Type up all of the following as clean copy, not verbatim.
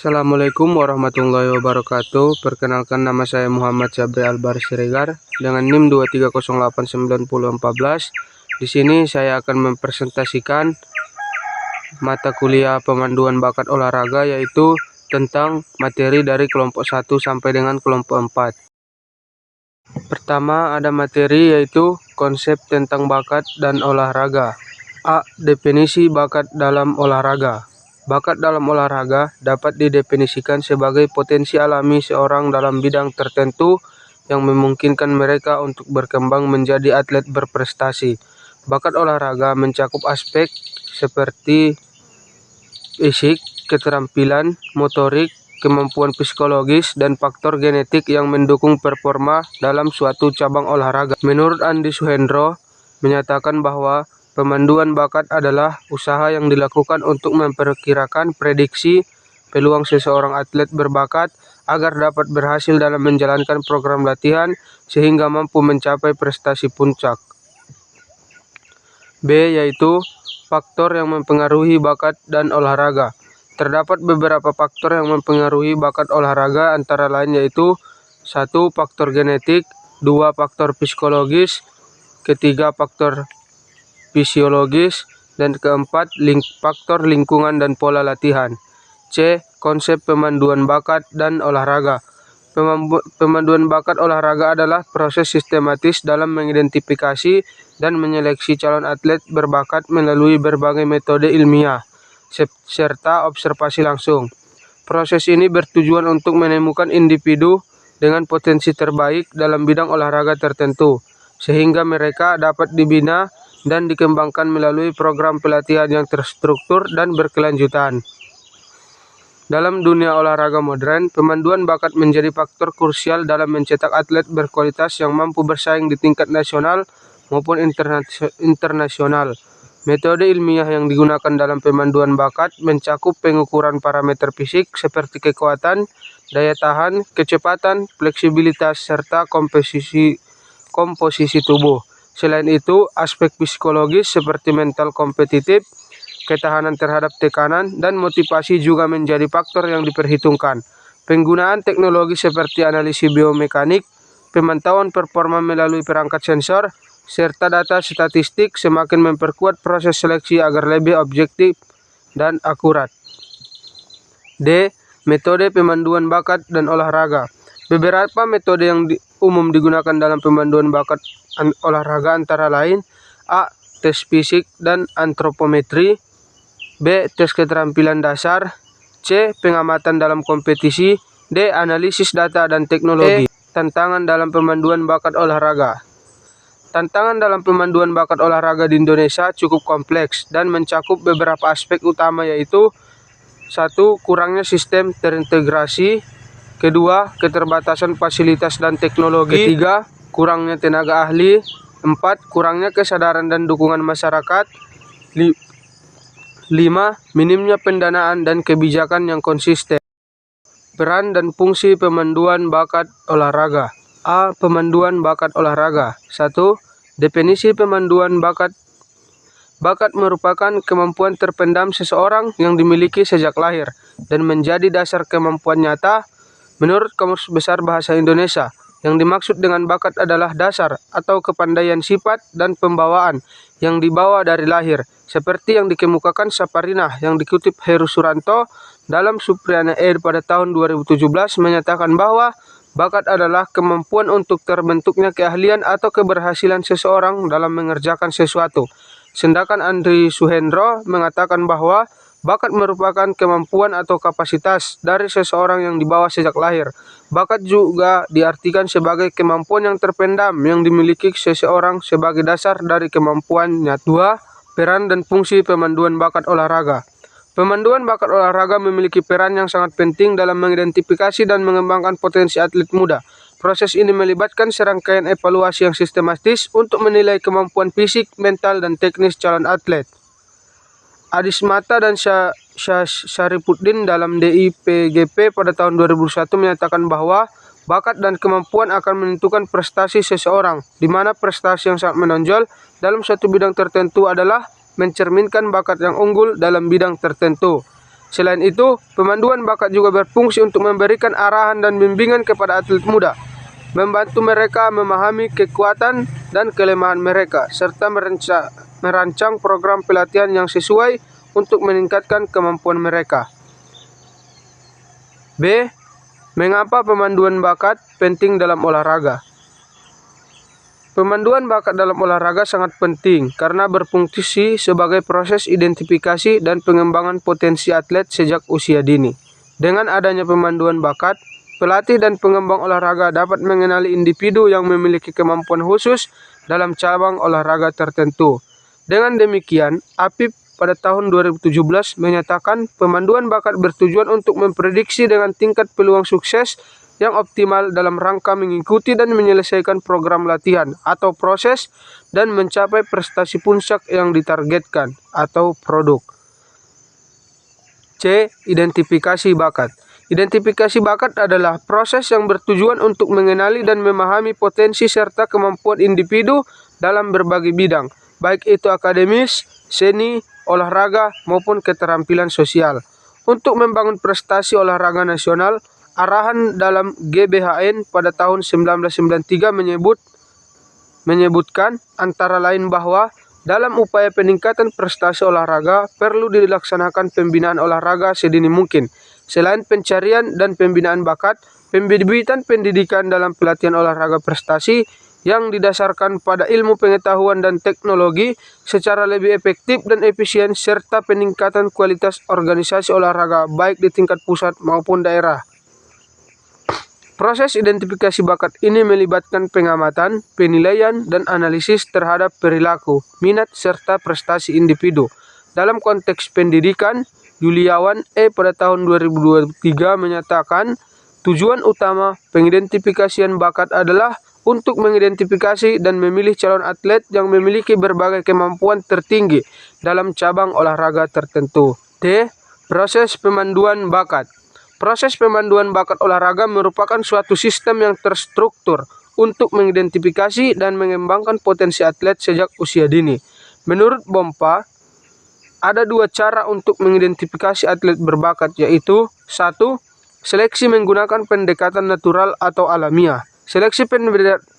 Assalamualaikum warahmatullahi wabarakatuh. Perkenalkan, nama saya Muhammad Sabri Albar Siregar dengan NIM 2308914. Di sini saya akan mempresentasikan mata kuliah pemanduan bakat olahraga, yaitu tentang materi dari kelompok 1 sampai dengan kelompok 4. Pertama ada materi yaitu konsep tentang bakat dan olahraga. A. Definisi bakat dalam olahraga. Bakat dalam olahraga dapat didefinisikan sebagai potensi alami seorang dalam bidang tertentu yang memungkinkan mereka untuk berkembang menjadi atlet berprestasi. Bakat olahraga mencakup aspek seperti fisik, keterampilan, motorik, kemampuan psikologis, dan faktor genetik yang mendukung performa dalam suatu cabang olahraga. Menurut Andi Suhendro, menyatakan bahwa pemanduan bakat adalah usaha yang dilakukan untuk memperkirakan prediksi peluang seseorang atlet berbakat agar dapat berhasil dalam menjalankan program latihan sehingga mampu mencapai prestasi puncak. B. Yaitu faktor yang mempengaruhi bakat dan olahraga. Terdapat beberapa faktor yang mempengaruhi bakat olahraga, antara lain yaitu 1. Faktor genetik, 2. Faktor psikologis, ketiga faktor fisiologis, dan keempat faktor lingkungan dan pola latihan. C. Konsep pemanduan bakat dan olahraga. Pemanduan bakat olahraga adalah proses sistematis dalam mengidentifikasi dan menyeleksi calon atlet berbakat melalui berbagai metode ilmiah serta observasi langsung. Proses ini bertujuan untuk menemukan individu dengan potensi terbaik dalam bidang olahraga tertentu, sehingga mereka dapat dibina dan dikembangkan melalui program pelatihan yang terstruktur dan berkelanjutan. Dalam dunia olahraga modern, pemanduan bakat menjadi faktor krusial dalam mencetak atlet berkualitas yang mampu bersaing di tingkat nasional maupun internasional. Metode ilmiah yang digunakan dalam pemanduan bakat mencakup pengukuran parameter fisik seperti kekuatan, daya tahan, kecepatan, fleksibilitas, serta komposisi tubuh. Selain itu, aspek psikologis seperti mental kompetitif, ketahanan terhadap tekanan, dan motivasi juga menjadi faktor yang diperhitungkan. Penggunaan teknologi seperti analisis biomekanik, pemantauan performa melalui perangkat sensor, serta data statistik semakin memperkuat proses seleksi agar lebih objektif dan akurat. D. Metode pemanduan bakat dan olahraga. Beberapa metode yang umum digunakan dalam pemanduan bakat olahraga antara lain: A. Tes fisik dan antropometri, B. Tes keterampilan dasar, C. Pengamatan dalam kompetisi, D. Analisis data dan teknologi. Tantangan dalam pemanduan bakat olahraga. Tantangan dalam pemanduan bakat olahraga di Indonesia cukup kompleks dan mencakup beberapa aspek utama, yaitu 1. Kurangnya sistem terintegrasi, 2. Keterbatasan fasilitas dan teknologi, 3. Kurangnya tenaga ahli, 4. Kurangnya kesadaran dan dukungan masyarakat, 5. Minimnya pendanaan dan kebijakan yang konsisten. Peran dan fungsi pemanduan bakat olahraga. A. Pemanduan bakat olahraga. 1. Definisi pemanduan bakat. Bakat merupakan kemampuan terpendam seseorang yang dimiliki sejak lahir dan menjadi dasar kemampuan nyata. Menurut Kamus Besar Bahasa Indonesia, yang dimaksud dengan bakat adalah dasar atau kepandaian sifat dan pembawaan yang dibawa dari lahir, seperti yang dikemukakan Saparinah yang dikutip Heru Suranto dalam Supriyana Ed pada tahun 2017 menyatakan bahwa bakat adalah kemampuan untuk terbentuknya keahlian atau keberhasilan seseorang dalam mengerjakan sesuatu. Sedangkan Andi Suhendro mengatakan bahwa bakat merupakan kemampuan atau kapasitas dari seseorang yang dibawa sejak lahir. Bakat juga diartikan sebagai kemampuan yang terpendam yang dimiliki seseorang sebagai dasar dari kemampuannya. 2. Peran dan fungsi pemanduan bakat olahraga. Pemanduan bakat olahraga memiliki peran yang sangat penting dalam mengidentifikasi dan mengembangkan potensi atlet muda. Proses ini melibatkan serangkaian evaluasi yang sistematis untuk menilai kemampuan fisik, mental, dan teknis calon atlet. Adismata dan Syarifuddin dalam DIPGP pada tahun 2001 menyatakan bahwa bakat dan kemampuan akan menentukan prestasi seseorang, di mana prestasi yang sangat menonjol dalam suatu bidang tertentu adalah mencerminkan bakat yang unggul dalam bidang tertentu. Selain itu, pemanduan bakat juga berfungsi untuk memberikan arahan dan bimbingan kepada atlet muda, membantu mereka memahami kekuatan dan kelemahan mereka, serta merancang program pelatihan yang sesuai untuk meningkatkan kemampuan mereka. B. Mengapa pemanduan bakat penting dalam olahraga? Pemanduan bakat dalam olahraga sangat penting karena berfungsi sebagai proses identifikasi dan pengembangan potensi atlet sejak usia dini. Dengan adanya pemanduan bakat, pelatih dan pengembang olahraga dapat mengenali individu yang memiliki kemampuan khusus dalam cabang olahraga tertentu. Dengan demikian, APIP pada tahun 2017 menyatakan pemanduan bakat bertujuan untuk memprediksi dengan tingkat peluang sukses yang optimal dalam rangka mengikuti dan menyelesaikan program latihan atau proses dan mencapai prestasi puncak yang ditargetkan atau produk. C. Identifikasi bakat. Identifikasi bakat adalah proses yang bertujuan untuk mengenali dan memahami potensi serta kemampuan individu dalam berbagai bidang, baik itu akademis, seni, olahraga, maupun keterampilan sosial. Untuk membangun prestasi olahraga nasional, arahan dalam GBHN pada tahun 1993 menyebutkan antara lain bahwa dalam upaya peningkatan prestasi olahraga perlu dilaksanakan pembinaan olahraga sedini mungkin. Selain pencarian dan pembinaan bakat, pembibitan pendidikan dalam pelatihan olahraga prestasi yang didasarkan pada ilmu pengetahuan dan teknologi secara lebih efektif dan efisien, serta peningkatan kualitas organisasi olahraga baik di tingkat pusat maupun daerah. Proses identifikasi bakat ini melibatkan pengamatan, penilaian, dan analisis terhadap perilaku, minat, serta prestasi individu. Dalam konteks pendidikan, Yuliawan pada tahun 2023 menyatakan tujuan utama pengidentifikasian bakat adalah untuk mengidentifikasi dan memilih calon atlet yang memiliki berbagai kemampuan tertinggi dalam cabang olahraga tertentu. D. Proses pemanduan bakat. Proses pemanduan bakat olahraga merupakan suatu sistem yang terstruktur untuk mengidentifikasi dan mengembangkan potensi atlet sejak usia dini. Menurut Bompa, ada dua cara untuk mengidentifikasi atlet berbakat, yaitu 1. Seleksi menggunakan pendekatan natural atau alamiah. Seleksi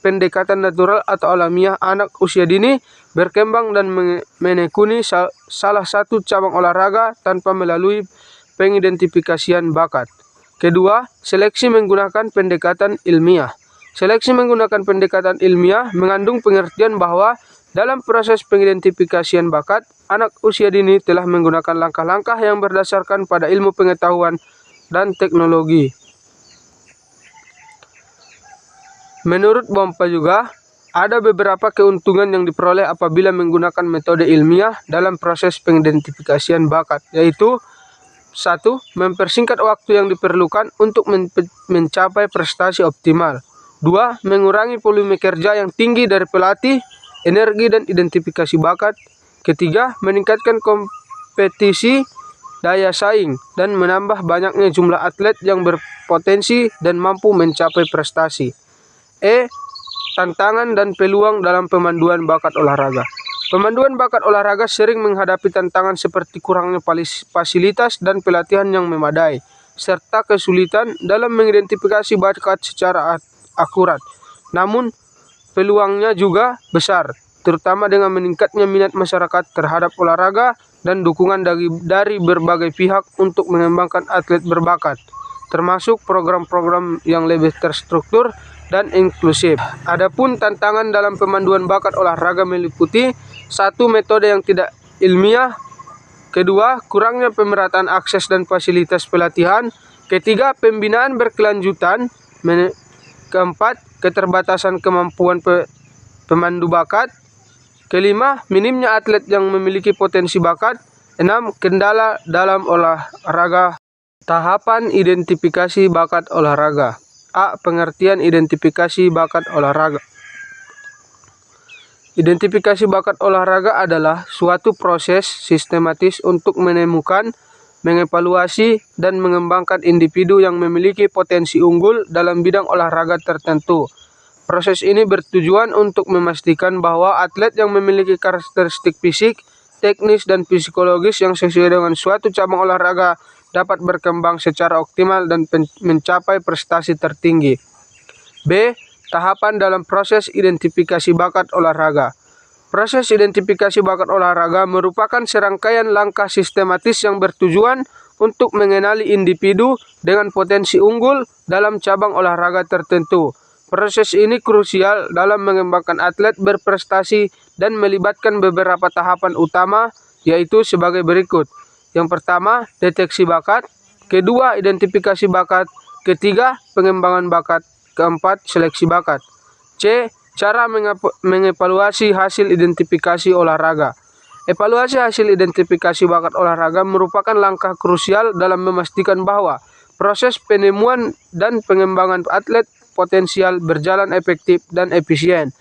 pendekatan natural atau alamiah anak usia dini berkembang dan menekuni salah satu cabang olahraga tanpa melalui pengidentifikasian bakat. Kedua, seleksi menggunakan pendekatan ilmiah. Seleksi menggunakan pendekatan ilmiah mengandung pengertian bahwa dalam proses pengidentifikasian bakat, anak usia dini telah menggunakan langkah-langkah yang berdasarkan pada ilmu pengetahuan dan teknologi. Menurut Bompa juga, ada beberapa keuntungan yang diperoleh apabila menggunakan metode ilmiah dalam proses pengidentifikasian bakat, yaitu 1. Mempersingkat waktu yang diperlukan untuk mencapai prestasi optimal. 2. Mengurangi volume kerja yang tinggi dari pelatih, energi, dan identifikasi bakat. Ketiga, meningkatkan kompetisi, daya saing, dan menambah banyaknya jumlah atlet yang berpotensi dan mampu mencapai prestasi. E. Tantangan dan peluang dalam pemanduan bakat olahraga. Pemanduan bakat olahraga sering menghadapi tantangan seperti kurangnya fasilitas dan pelatihan yang memadai, serta kesulitan dalam mengidentifikasi bakat secara akurat. Namun, peluangnya juga besar, terutama dengan meningkatnya minat masyarakat terhadap olahraga dan dukungan dari berbagai pihak untuk mengembangkan atlet berbakat, termasuk program-program yang lebih terstruktur dan inklusif. Adapun tantangan dalam pemanduan bakat olahraga meliputi 1. Metode yang tidak ilmiah. 2. Kurangnya pemerataan akses dan fasilitas pelatihan. 3. Pembinaan berkelanjutan. 4. Keterbatasan kemampuan pemandu bakat. 5. Minimnya atlet yang memiliki potensi bakat. 6. Kendala dalam olahraga. Tahapan identifikasi bakat olahraga. A. Pengertian identifikasi bakat olahraga. Identifikasi bakat olahraga adalah suatu proses sistematis untuk menemukan, mengevaluasi, dan mengembangkan individu yang memiliki potensi unggul dalam bidang olahraga tertentu. Proses ini bertujuan untuk memastikan bahwa atlet yang memiliki karakteristik fisik, teknis, dan psikologis yang sesuai dengan suatu cabang olahraga dapat berkembang secara optimal dan mencapai prestasi tertinggi. B. Tahapan dalam proses identifikasi bakat olahraga. Proses identifikasi bakat olahraga merupakan serangkaian langkah sistematis yang bertujuan untuk mengenali individu dengan potensi unggul dalam cabang olahraga tertentu. Proses ini krusial dalam mengembangkan atlet berprestasi dan melibatkan beberapa tahapan utama, yaitu sebagai berikut. Yang pertama, deteksi bakat. Kedua, identifikasi bakat. Ketiga, pengembangan bakat. Keempat, seleksi bakat. C. Cara mengevaluasi hasil identifikasi olahraga. Evaluasi hasil identifikasi bakat olahraga merupakan langkah krusial dalam memastikan bahwa proses penemuan dan pengembangan atlet potensial berjalan efektif dan efisien.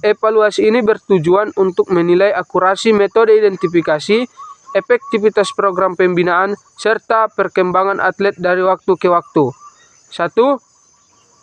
Evaluasi ini bertujuan untuk menilai akurasi metode identifikasi, efektivitas program pembinaan, serta perkembangan atlet dari waktu ke waktu. 1.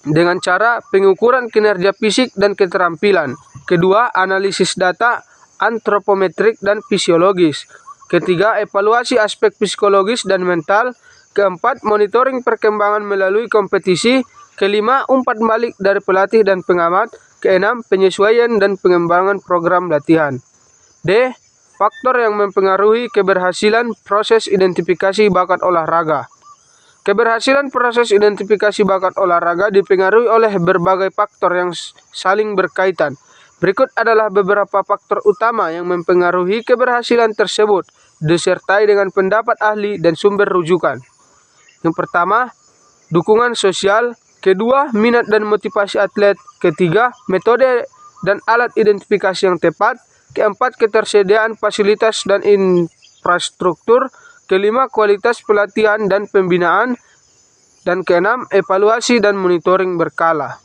Dengan cara pengukuran kinerja fisik dan keterampilan. Kedua, analisis data antropometrik dan fisiologis. Ketiga, evaluasi aspek psikologis dan mental. Keempat, monitoring perkembangan melalui kompetisi. Kelima, umpan balik dari pelatih dan pengamat. Keenam, penyesuaian dan pengembangan program latihan. D. Faktor yang mempengaruhi keberhasilan proses identifikasi bakat olahraga. Keberhasilan proses identifikasi bakat olahraga dipengaruhi oleh berbagai faktor yang saling berkaitan. Berikut adalah beberapa faktor utama yang mempengaruhi keberhasilan tersebut, disertai dengan pendapat ahli dan sumber rujukan. Yang pertama, dukungan sosial. Kedua, minat dan motivasi atlet. Ketiga, metode dan alat identifikasi yang tepat. Keempat, ketersediaan fasilitas dan infrastruktur. Kelima, kualitas pelatihan dan pembinaan. Dan keenam, evaluasi dan monitoring berkala.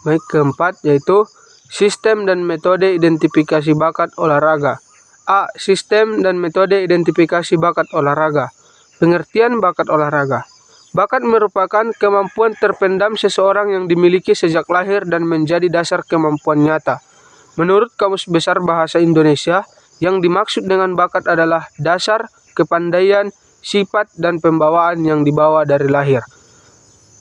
Baik, keempat yaitu sistem dan metode identifikasi bakat olahraga. A. Sistem dan metode identifikasi bakat olahraga. Pengertian bakat olahraga. Bakat merupakan kemampuan terpendam seseorang yang dimiliki sejak lahir dan menjadi dasar kemampuan nyata. Menurut Kamus Besar Bahasa Indonesia, yang dimaksud dengan bakat adalah dasar, kepandaian, sifat, dan pembawaan yang dibawa dari lahir.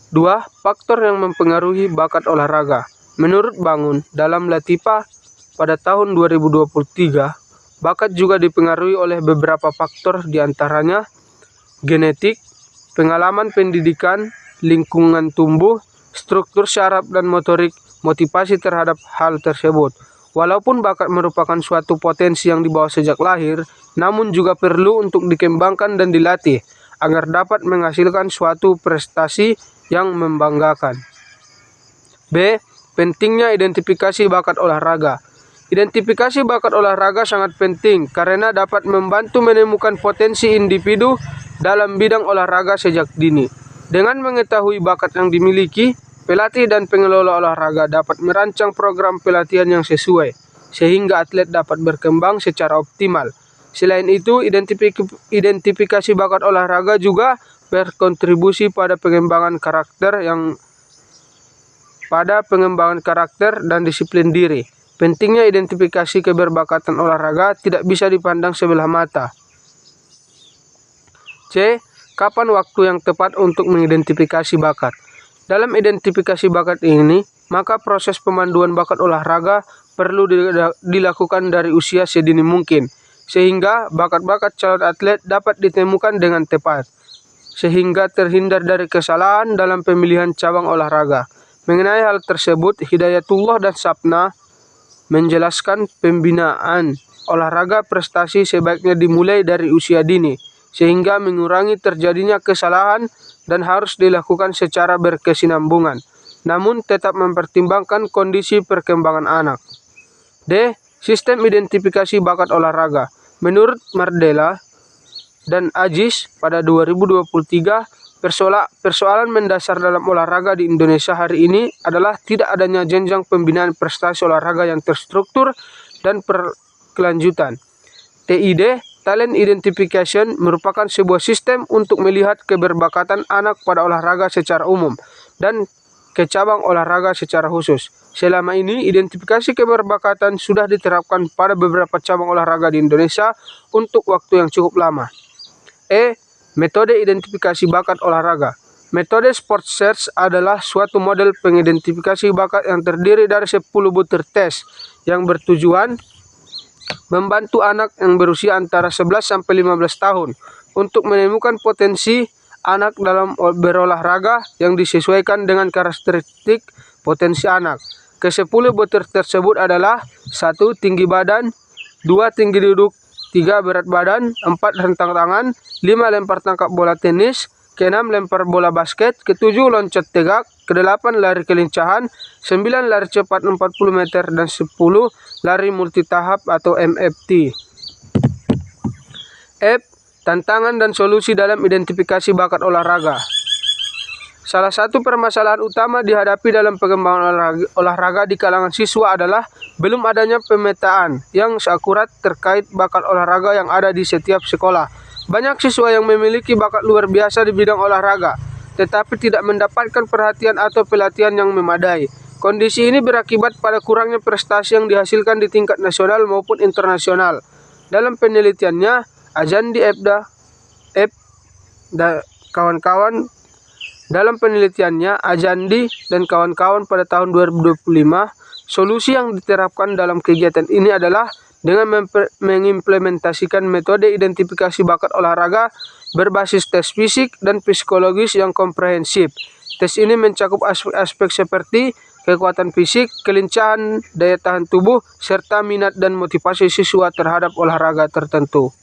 2. Faktor yang mempengaruhi bakat olahraga. Menurut Bangun, dalam Latifa pada tahun 2023, bakat juga dipengaruhi oleh beberapa faktor diantaranya genetik, pengalaman pendidikan, lingkungan tumbuh, struktur syaraf dan motorik, motivasi terhadap hal tersebut. Walaupun bakat merupakan suatu potensi yang dibawa sejak lahir, namun juga perlu untuk dikembangkan dan dilatih agar dapat menghasilkan suatu prestasi yang membanggakan. B. Pentingnya identifikasi bakat olahraga. Identifikasi bakat olahraga sangat penting karena dapat membantu menemukan potensi individu dalam bidang olahraga sejak dini. Dengan mengetahui bakat yang dimiliki, pelatih dan pengelola olahraga dapat merancang program pelatihan yang sesuai, sehingga atlet dapat berkembang secara optimal. Selain itu, identifikasi bakat olahraga juga berkontribusi pada pengembangan karakter dan disiplin diri. Pentingnya identifikasi keberbakatan olahraga tidak bisa dipandang sebelah mata. C. Kapan waktu yang tepat untuk mengidentifikasi bakat? Dalam identifikasi bakat ini, maka proses pemanduan bakat olahraga perlu dilakukan dari usia sedini mungkin, sehingga bakat-bakat calon atlet dapat ditemukan dengan tepat, sehingga terhindar dari kesalahan dalam pemilihan cabang olahraga. Mengenai hal tersebut, Hidayatullah dan Sapna menjelaskan pembinaan olahraga prestasi sebaiknya dimulai dari usia dini, sehingga mengurangi terjadinya kesalahan dan harus dilakukan secara berkesinambungan, namun tetap mempertimbangkan kondisi perkembangan anak. D. Sistem identifikasi bakat olahraga. Menurut Mardella dan Aziz pada 2023, persoalan mendasar dalam olahraga di Indonesia hari ini adalah tidak adanya jenjang pembinaan prestasi olahraga yang terstruktur dan berkelanjutan. TID, Talent Identification, merupakan sebuah sistem untuk melihat keberbakatan anak pada olahraga secara umum dan ke cabang olahraga secara khusus. Selama ini, identifikasi keberbakatan sudah diterapkan pada beberapa cabang olahraga di Indonesia untuk waktu yang cukup lama. E. Metode identifikasi bakat olahraga. Metode Sport Search adalah suatu model pengidentifikasi bakat yang terdiri dari 10 butir tes yang bertujuan membantu anak yang berusia antara 11 sampai 15 tahun untuk menemukan potensi anak dalam berolahraga yang disesuaikan dengan karakteristik potensi anak. Ke-10 butir tersebut adalah 1. Tinggi badan, 2. Tinggi duduk, 3. Berat badan, 4. Rentang tangan, 5. Lempar tangkap bola tenis, ke-6. Lempar bola basket, ke-7. Loncat tegak, ke-8. Lari kelincahan, 9. Lari cepat 40 meter, dan 10. Lari multitahap atau MFT. F. Tantangan dan solusi dalam identifikasi bakat olahraga. Salah satu permasalahan utama dihadapi dalam pengembangan olahraga di kalangan siswa adalah belum adanya pemetaan yang akurat terkait bakat olahraga yang ada di setiap sekolah. Banyak siswa yang memiliki bakat luar biasa di bidang olahraga, tetapi tidak mendapatkan perhatian atau pelatihan yang memadai. Kondisi ini berakibat pada kurangnya prestasi yang dihasilkan di tingkat nasional maupun internasional. Dalam penelitiannya, Ajandi dan kawan-kawan pada tahun 2025, solusi yang diterapkan dalam kegiatan ini adalah dengan mengimplementasikan metode identifikasi bakat olahraga berbasis tes fisik dan psikologis yang komprehensif. Tes ini mencakup aspek-aspek seperti kekuatan fisik, kelincahan, daya tahan tubuh, serta minat dan motivasi siswa terhadap olahraga tertentu.